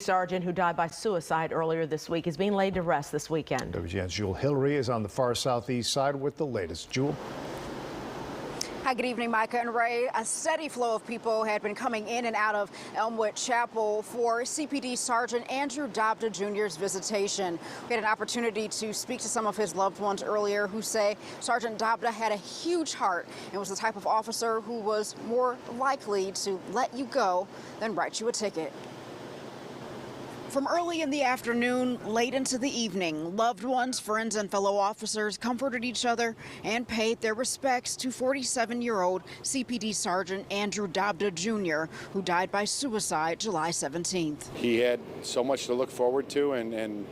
Sergeant who died by suicide earlier this week is being laid to rest this weekend. WGN's Jewel Hillary is on the far southeast side with the latest. Jewel. Hi, good evening, Micah and Ray. A steady flow of people had been coming in and out of Elmwood Chapel for CPD Sgt Andrew Dabda Jr.'s visitation. We had an opportunity to speak to some of his loved ones earlier who say Sgt Dabda had a huge heart and was the type of officer who was more likely to let you go than write you a ticket. From early in the afternoon, late into the evening, loved ones, friends, and fellow officers comforted each other and paid their respects to 47-year-old CPD Sgt Andrew Dabda Jr., who died by suicide July 17th. He had so much to look forward to, and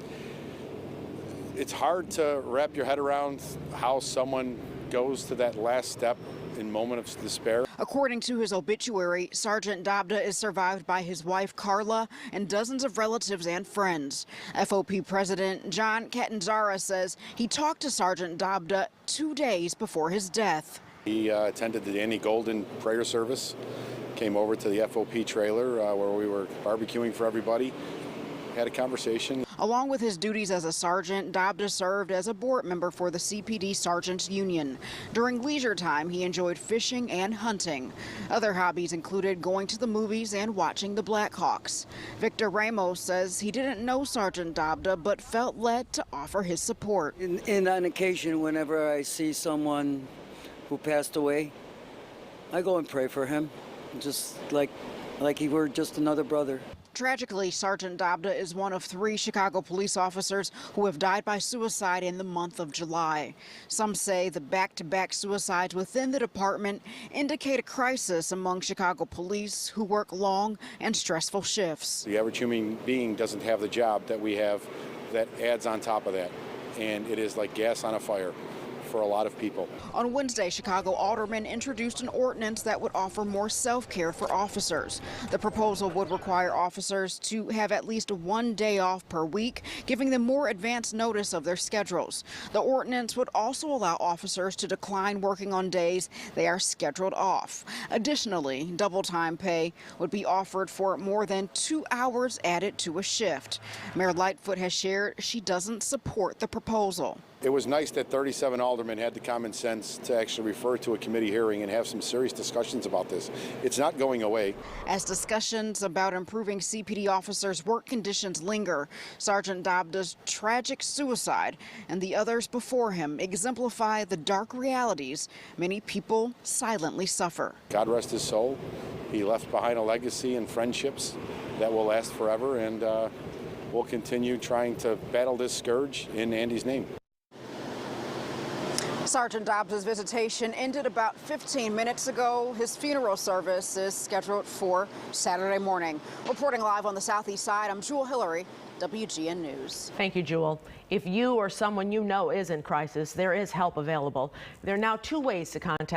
it's hard to wrap your head around how someone goes to that last step in moment of despair. According to his obituary, Sgt Dabda is survived by his wife Carla and dozens of relatives and friends. FOP President John Catanzara says he talked to Sgt Dabda 2 days before his death. He attended the Danny Golden prayer service, came over to the FOP trailer where we were barbecuing for everybody, had a conversation. Along with his duties as a sergeant, Dabda served as a board member for the CPD Sergeants Union. During leisure time, he enjoyed fishing and hunting. Other hobbies included going to the movies and watching the Blackhawks. Victor Ramos says he didn't know Sgt Dabda, but felt led to offer his support. On occasion, whenever I see someone who passed away, I go and pray for him, just like he were just another brother. Tragically, Sgt Dabda is one of 3 Chicago police officers who have died by suicide in the month of July. Some say the back-to-back suicides within the department indicate a crisis among Chicago police who work long and stressful shifts. The average human being doesn't have the job that we have that adds on top of that, and it is like gas on a fire for a lot of people. On Wednesday, Chicago aldermen introduced an ordinance that would offer more self-care for officers. The proposal would require officers to have at least 1 day off per week, giving them more advance notice of their schedules. The ordinance would also allow officers to decline working on days they are scheduled off. Additionally, double time pay would be offered for more than 2 hours added to a shift. Mayor Lightfoot has shared she doesn't support the proposal. It was nice that 37 aldermen had the common sense to actually refer to a committee hearing and have some serious discussions about this. It's not going away. As discussions about improving CPD officers' work conditions linger, Sgt Dabda's tragic suicide and the others before him exemplify the dark realities many people silently suffer. God rest his soul. He left behind a legacy and friendships that will last forever, and we'll continue trying to battle this scourge in Andy's name. Sgt Dabda's visitation ended about 15 minutes ago. His funeral service is scheduled for Saturday morning. Reporting live on the southeast side, I'm Jewel Hillary, WGN News. Thank you, Jewel. If you or someone you know is in crisis, there is help available. There are now 2 ways to contact